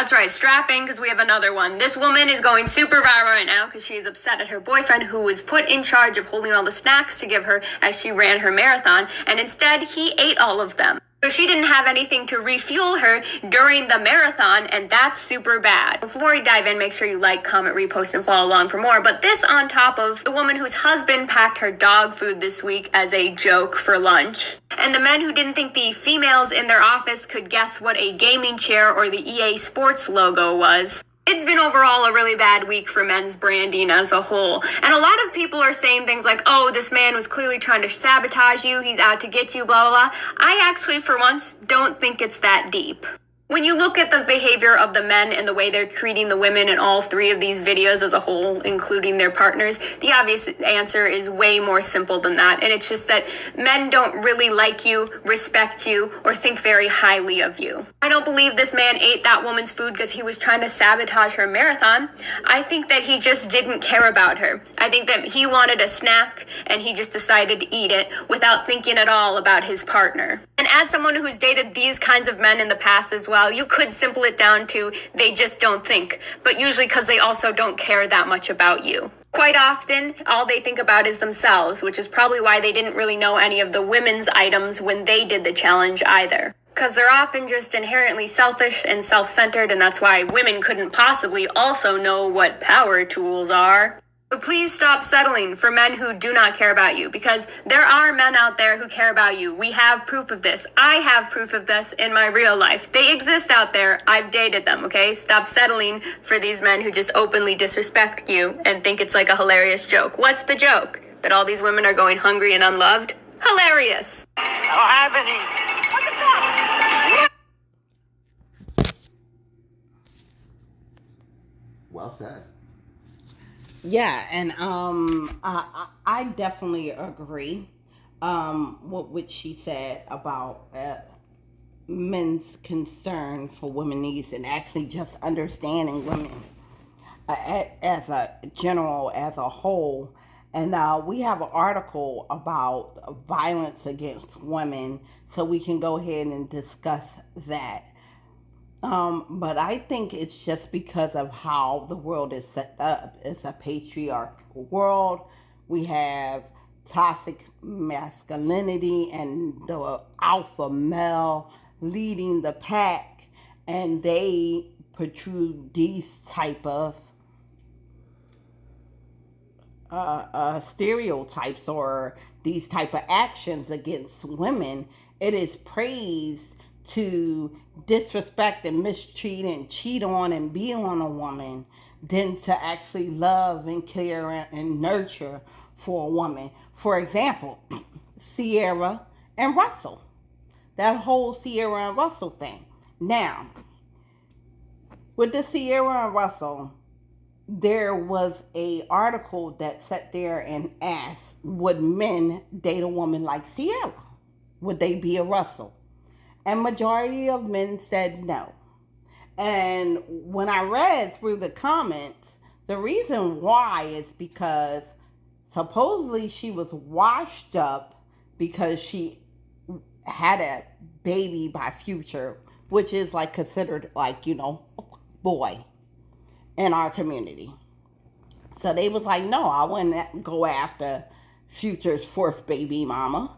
That's right, strapping, because we have another one. This woman is going super viral right now because she is upset at her boyfriend, who was put in charge of holding all the snacks to give her as she ran her marathon, and instead he ate all of them. So she didn't have anything to refuel her during the marathon, and that's super bad. Before we dive in, make sure you like, comment, repost, and follow along for more. But this on top of the woman whose husband packed her dog food this week as a joke for lunch. And the men who didn't think the females in their office could guess what a gaming chair or the EA Sports logo was. It's been overall a really bad week for men's branding as a whole. And a lot of people are saying things like, oh, this man was clearly trying to sabotage you, he's out to get you, blah, blah, blah. I actually, for once, don't think it's that deep. When you look at the behavior of the men and the way they're treating the women in all three of these videos as a whole, including their partners, the obvious answer is way more simple than that. And it's just that men don't really like you, respect you, or think very highly of you. I don't believe this man ate that woman's food because he was trying to sabotage her marathon. I think that he just didn't care about her. I think that he wanted a snack and he just decided to eat it without thinking at all about his partner. And as someone who's dated these kinds of men in the past as well, you could simple it down to they just don't think, but usually because they also don't care that much about you. Quite often, all they think about is themselves, which is probably why they didn't really know any of the women's items when they did the challenge either. Because they're often just inherently selfish and self-centered, and that's why women couldn't possibly also know what power tools are. But please stop settling for men who do not care about you, because there are men out there who care about you. We have proof of this. I have proof of this in my real life. They exist out there. I've dated them, okay? Stop settling for these men who just openly disrespect you and think it's like a hilarious joke. What's the joke? That all these women are going hungry and unloved? Hilarious. I don't have any. What the fuck? Well said. Yeah, and I definitely agree with what she said about men's concern for women's needs and actually just understanding women as a general, as a whole. And we have an article about violence against women, so we can go ahead and discuss that. But I think it's just because of how the world is set up. It's a patriarchal world. We have toxic masculinity and the alpha male leading the pack, and they protrude these type of stereotypes or these type of actions against women. It is praised to disrespect and mistreat and cheat on and be on a woman than to actually love and care and nurture for a woman. For example, Sierra and Russell. That whole Sierra and Russell thing. Now, with the Sierra and Russell, there was a article that sat there and asked, would men date a woman like Sierra? Would they be a Russell? And majority of men said no. And when I read through the comments, the reason why is because supposedly she was washed up because she had a baby by Future, which is like considered like, boy in our community. So they was like, no, I wouldn't go after Future's fourth baby mama.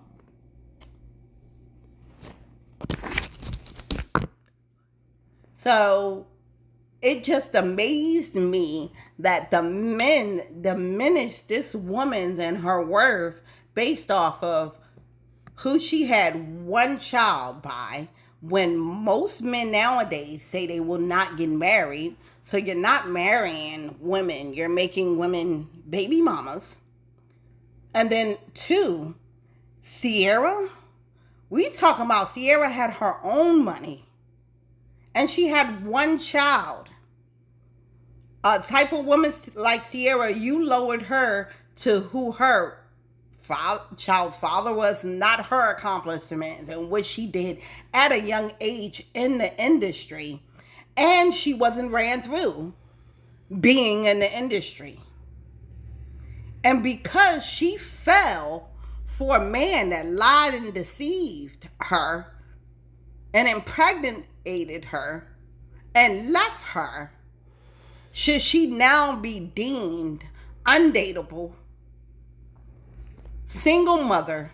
So it just amazed me that the men diminished this woman's and her worth based off of who she had one child by, when most men nowadays say they will not get married. So you're not marrying women, you're making women baby mamas. And then two, Sierra, we talking about Sierra had her own money. And she had one child. A type of woman like Sierra, you lowered her to who her child's father was, not her accomplishments and what she did at a young age in the industry. And she wasn't ran through being in the industry. And because she fell for a man that lied and deceived her and impregnated her and left her, should she now be deemed undateable, single mother,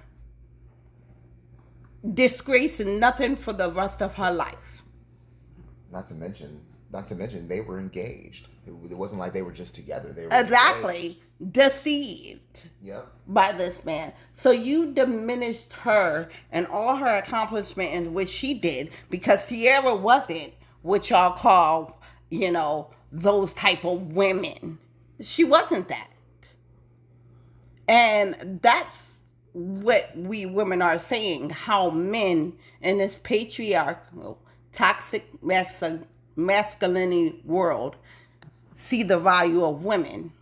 disgracing nothing for the rest of her life? Not to mention, they were engaged. It wasn't like they were just together. They were Exactly. engaged. Deceived. Yep. By this man. So you diminished her and all her accomplishment in which she did, because Tierra wasn't what y'all call, those type of women. She wasn't that. And that's what we women are saying, how men in this patriarchal, toxic masculinity world see the value of women.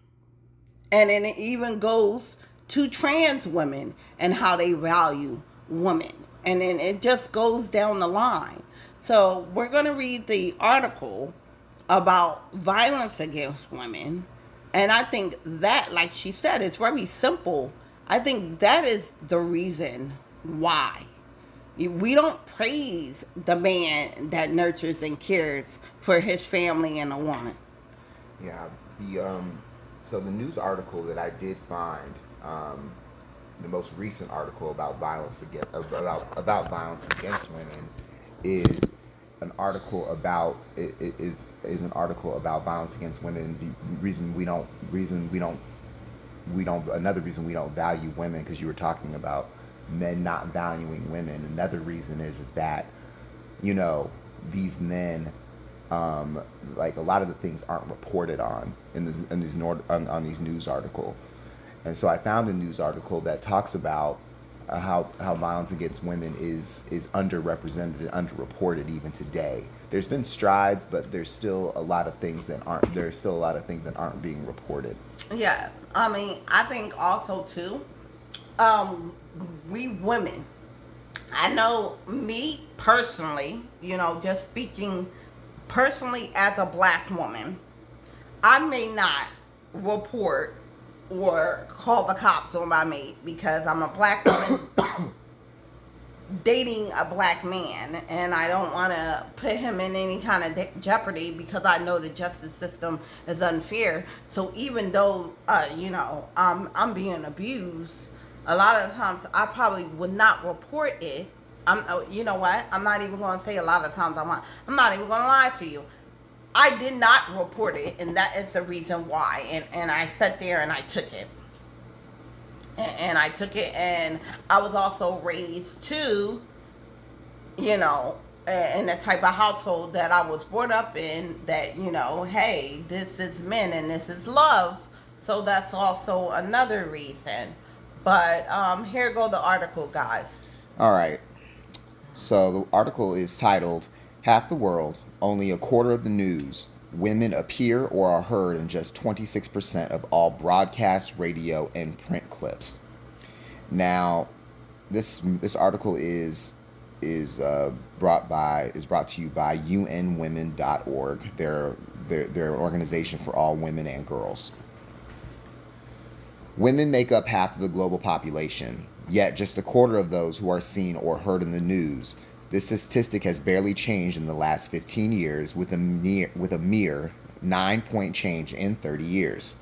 And then it even goes to trans women and how they value women. And then it just goes down the line. So we're going to read the article about violence against women. And I think that, like she said, it's very simple. I think that is the reason why. We don't praise the man that nurtures and cares for his family and a woman. Yeah. So the news article that I did find, the most recent article about violence against women, is an article about an article about violence against women. Another reason we don't value women, because you were talking about men not valuing women. Another reason is that these men, like a lot of the things aren't reported on on these news article. And so I found a news article that talks about how violence against women is underrepresented and underreported even today. There's been strides, but there's still a lot of things that aren't being reported. Yeah, I mean, I think also too, we women, I know me personally, just speaking personally as a black woman, I may not report or call the cops on my mate because I'm a black woman dating a black man, and I don't want to put him in any kind of jeopardy because I know the justice system is unfair. So even though I'm being abused, a lot of times I probably would not report it. You know what? I'm not even going to say a lot of times I'm not even going to lie to you. I did not report it, and that is the reason why. And I sat there and I took it. And I took it, and I was also raised to, in the type of household that I was brought up in, that, hey, this is men and this is love. So that's also another reason. But here go the article, guys. All right. So the article is titled, "Half the World, Only a Quarter of the News. Women appear or are heard in just 26% of all broadcast, radio, and print clips." Now, this article is brought to you by unwomen.org. They're an organization for all women and girls. Women make up half of the global population, yet just a quarter of those who are seen or heard in the news. This statistic has barely changed in the last 15 years, with a mere 9-point change in 30 years.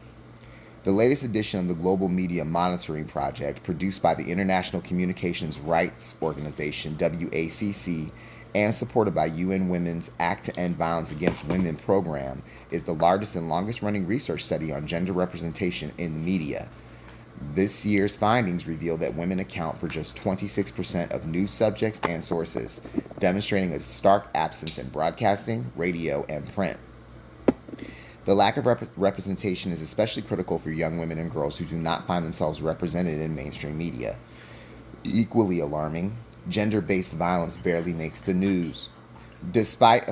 The latest edition of the Global Media Monitoring Project, produced by the International Communications Rights Organization, WACC, and supported by UN Women's Act to End Violence Against Women program, is the largest and longest-running research study on gender representation in media. This year's findings reveal that women account for just 26% of news subjects and sources, demonstrating a stark absence in broadcasting, radio, and print. The lack of representation is especially critical for young women and girls who do not find themselves represented in mainstream media. Equally alarming, gender-based violence barely makes the news. Despite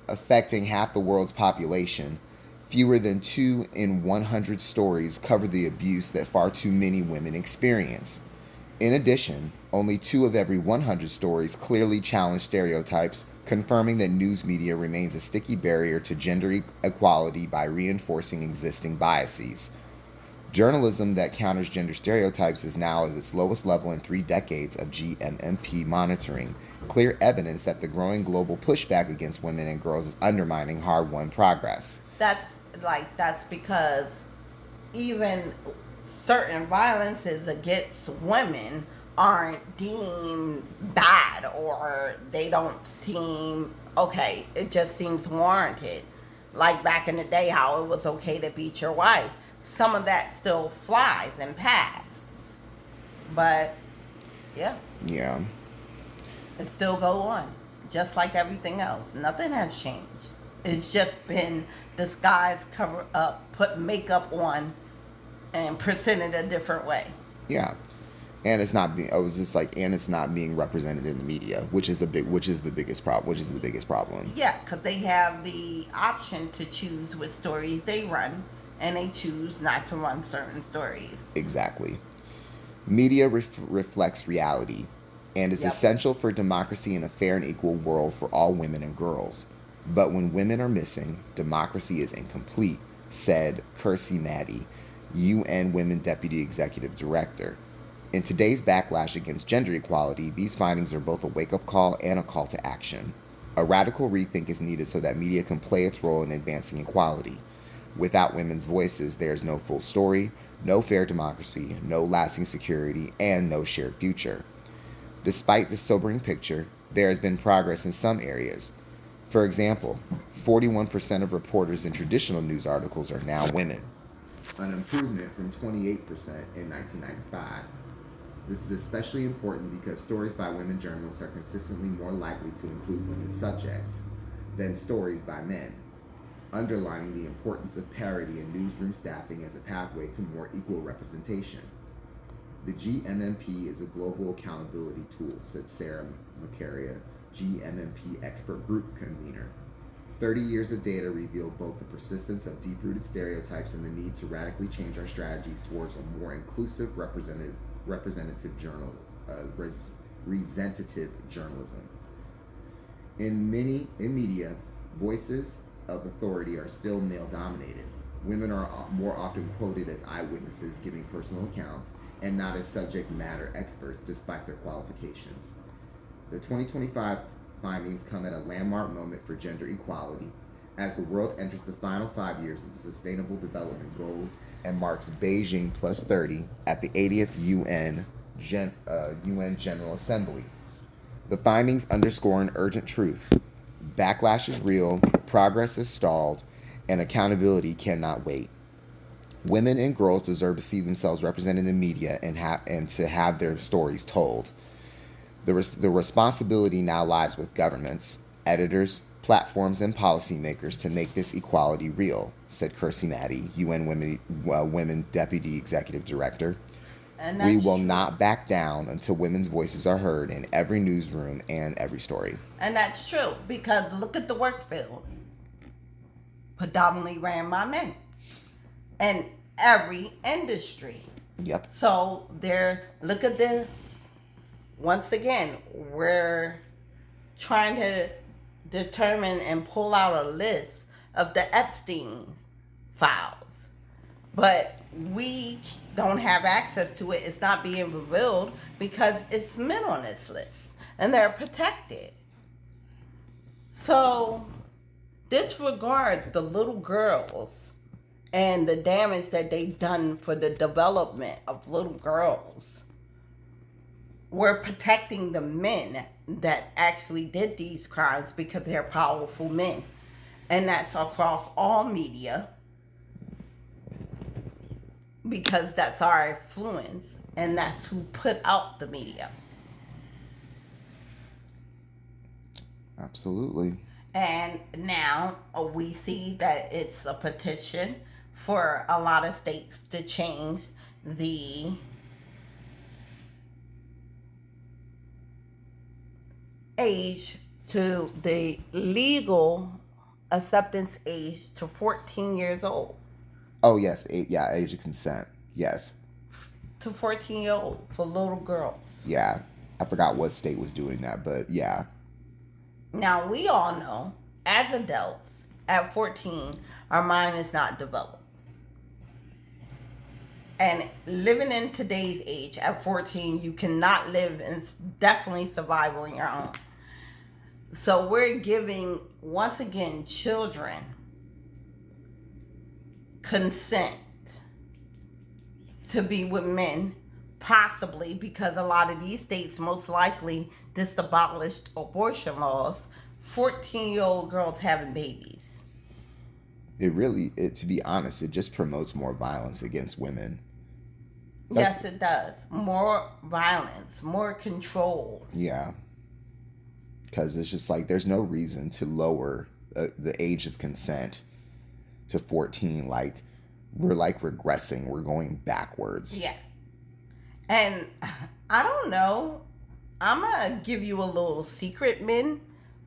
affecting half the world's population, fewer than 2 in 100 stories cover the abuse that far too many women experience. In addition, only 2 of every 100 stories clearly challenge stereotypes, confirming that news media remains a sticky barrier to gender equality by reinforcing existing biases. Journalism that counters gender stereotypes is now at its lowest level in 3 decades of GMMP monitoring, clear evidence that the growing global pushback against women and girls is undermining hard-won progress. That's because even certain violences against women aren't deemed bad, or they don't seem okay. It just seems warranted. Like back in the day, how it was okay to beat your wife. Some of that still flies and passes. But yeah, it still go on, just like everything else. Nothing has changed. It's just been disguised, cover up, put makeup on, and presented a different way. Yeah. And it's not being. I was just like, and it's not being represented in the media, which is the biggest problem. Yeah, because they have the option to choose which stories they run, and they choose not to run certain stories. Exactly. Media reflects reality, and is essential for democracy and a fair and equal world for all women and girls. But when women are missing, democracy is incomplete, said Kirstie Maddie, UN Women Deputy Executive Director. In today's backlash against gender equality, these findings are both a wake-up call and a call to action. A radical rethink is needed so that media can play its role in advancing equality. Without women's voices, there is no full story, no fair democracy, no lasting security, and no shared future. Despite this sobering picture, there has been progress in some areas. For example, 41% of reporters in traditional news articles are now women, an improvement from 28% in 1995. This is especially important because stories by women journalists are consistently more likely to include women subjects than stories by men, underlining the importance of parity in newsroom staffing as a pathway to more equal representation. The GMMP is a global accountability tool, said Sarah Macaria, GMMP expert group convener. 30 years of data revealed both the persistence of deep-rooted stereotypes and the need to radically change our strategies towards a more inclusive, representative journalism. In media, voices of authority are still male-dominated. Women are more often quoted as eyewitnesses giving personal accounts and not as subject matter experts despite their qualifications. The 2025 findings come at a landmark moment for gender equality as the world enters the final 5 years of the Sustainable Development Goals and marks Beijing plus 30 at the 80th UN General Assembly. The findings underscore an urgent truth. Backlash is real, progress is stalled, and accountability cannot wait. Women and girls deserve to see themselves represented in the media and to have their stories told. The responsibility now lies with governments, editors, platforms, and policymakers to make this equality real, said Kirstie Maddie, UN Women Deputy Executive Director. We will not back down until women's voices are heard in every newsroom and every story. And that's true, because look at the work field. Predominantly ran by men. And every industry. Yep. So look at this. Once again, we're trying to determine and pull out a list of the Epstein files. But we don't have access to it. It's not being revealed because it's men on this list. And they're protected. So disregard the little girls and the damage that they've done for the development of little girls. We're protecting the men that actually did these crimes because they're powerful men. And that's across all media. Because that's our influence. And that's who put out the media. Absolutely. And now we see that it's a petition for a lot of states to change the age to the legal acceptance age to 14 years old. Oh, yes. Age of consent. Yes. To 14 years old for little girls. Yeah. I forgot what state was doing that, but yeah. Now, we all know, as adults, at 14, our mind is not developed. And living in today's age, at 14, you cannot live and definitely survive on your own. So we're giving, once again, children consent to be with men, possibly because a lot of these states most likely just abolished abortion laws. 14-year-old girls having babies. To be honest, it just promotes more violence against women. Yes, it does. More violence, more control. Yeah. Because it's just like there's no reason to lower the age of consent to 14. Like, we're like regressing. We're going backwards. Yeah. And I don't know. I'm going to give you a little secret, men.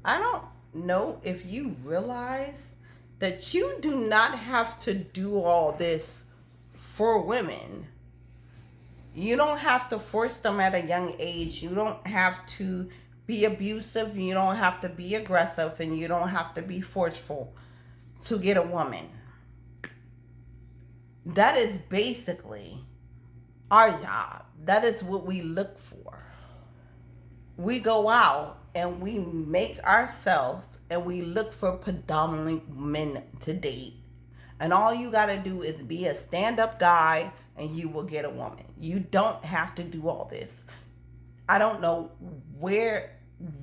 I don't know if you realize that you do not have to do all this for women. You don't have to force them at a young age. You don't have to be abusive. You don't have to be aggressive. And you don't have to be forceful to get a woman. That is basically our job. That is what we look for. We go out and we make ourselves and we look for predominantly men to date. And all you got to do is be a stand-up guy and you will get a woman. You don't have to do all this. I don't know where,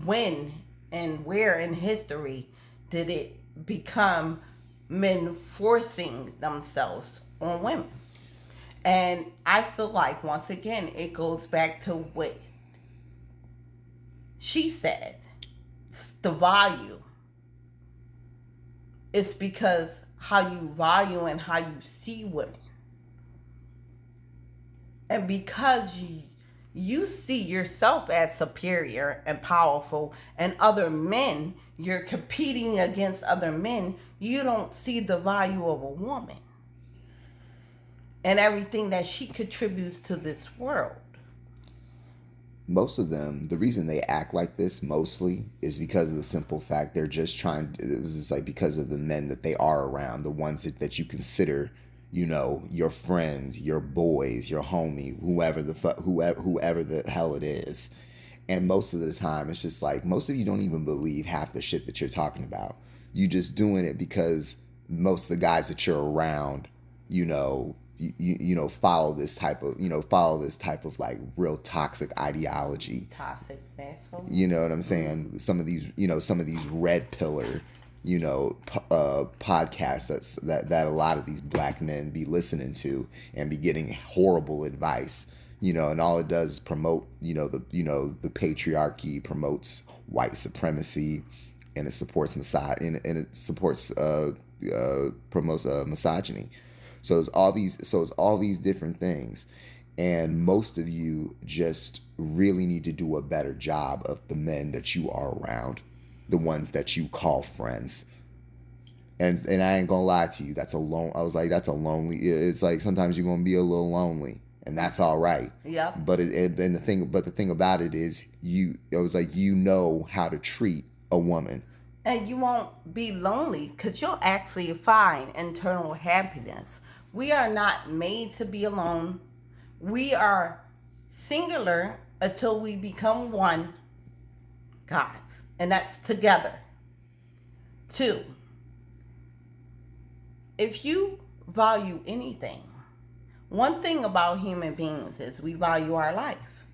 when, and where in history did it become men forcing themselves on women. And I feel like, once again, it goes back to what she said. It's the value. It's because how you value and how you see women. And because you see yourself as superior and powerful, and other men, you're competing against other men, you don't see the value of a woman and everything that she contributes to this world. Most of them, the reason they act like this mostly is because of the simple fact they're just trying. It was just like because of the men that they are around, the ones that you consider, your friends, your boys, your homie, whoever the hell it is. And most of the time, it's just like most of you don't even believe half the shit that you're talking about. You just doing it because most of the guys that you're around, follow this type of like real toxic ideology. Toxic vessel. You know what I'm saying? Some of these red pillar, podcasts that a lot of these black men be listening to and be getting horrible advice. And all it does is promote, the patriarchy, promotes white supremacy, and it supports promotes misogyny. So it's all these different things. And most of you just really need to do a better job of the men that you are around, the ones that you call friends. And I ain't gonna lie to you, that's a lonely, it's like sometimes you're gonna be a little lonely, and that's all right. Yeah. But the thing about it is you know how to treat a woman. And you won't be lonely because you'll actually find internal happiness. We are not made to be alone. We are singular until we become one, guys. And that's together. 2, if you value anything, one thing about human beings is we value our life.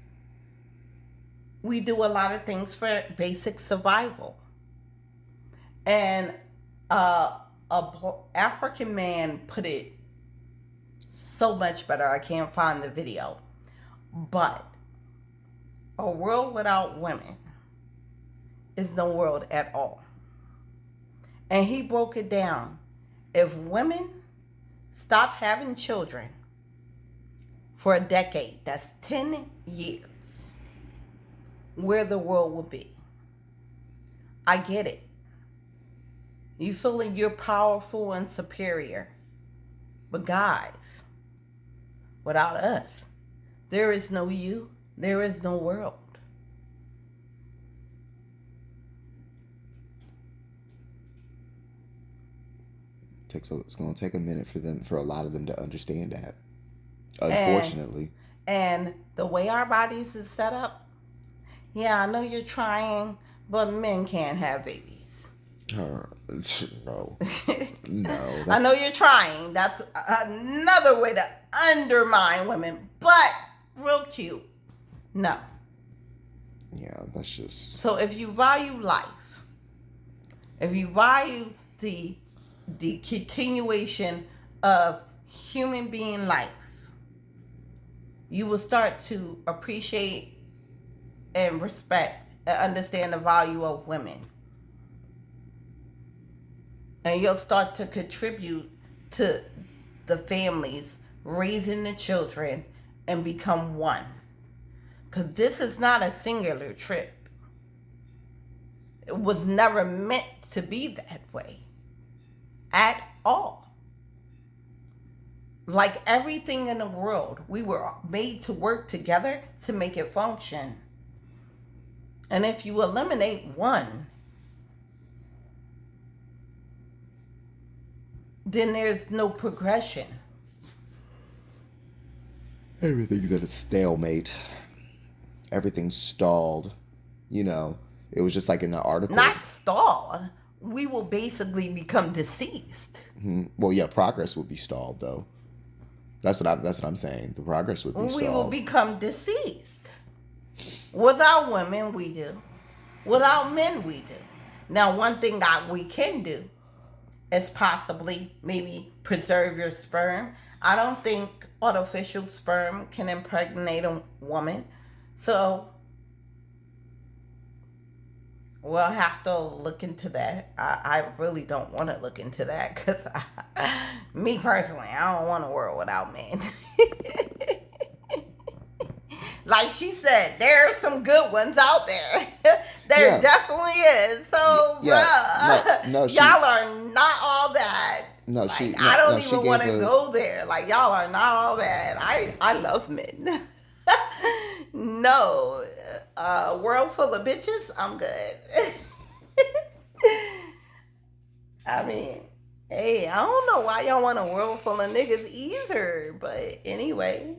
We do a lot of things for basic survival. And a African man put it so much better. I can't find the video. But a world without women is no world at all. And he broke it down. If women stop having children for a decade, that's 10 years, where the world will be. I get it. You feeling you're powerful and superior. But guys, without us, there is no you, there is no world. It's going to take a minute for a lot of them to understand that. Unfortunately. And the way our bodies is set up, yeah, I know you're trying, but men can't have babies. No. No. I know you're trying. That's another way to undermine women. But real cute. No. Yeah, that's just... So if you value life, if you value the continuation of human being life, you will start to appreciate and respect and understand the value of women. And you'll start to contribute to the families, raising the children, and become one. Because this is not a singular trip. It was never meant to be that way. At all. Like everything in the world, we were made to work together to make it function. And if you eliminate one, then there's no progression. Everything's at a stalemate. Everything's stalled. You know, it was just like in the article. Not stalled. We will basically become deceased. Mm-hmm. Well, yeah, progress would be stalled, though. That's what I'm saying. The progress would be stalled. We will become deceased. Without women, we do. Without men, we do. Now, one thing that we can do is possibly maybe preserve your sperm. I don't think artificial sperm can impregnate a woman. So we'll have to look into that. I really don't want to look into that because me personally, I don't want a world without men. Like she said, there are some good ones out there. There definitely is. So, y'all are not all bad. No, I don't even want to go there. Like, y'all are not all bad. I love men. No. World full of bitches, I'm good. I mean, hey, I don't know why y'all want a world full of niggas either. But anyway.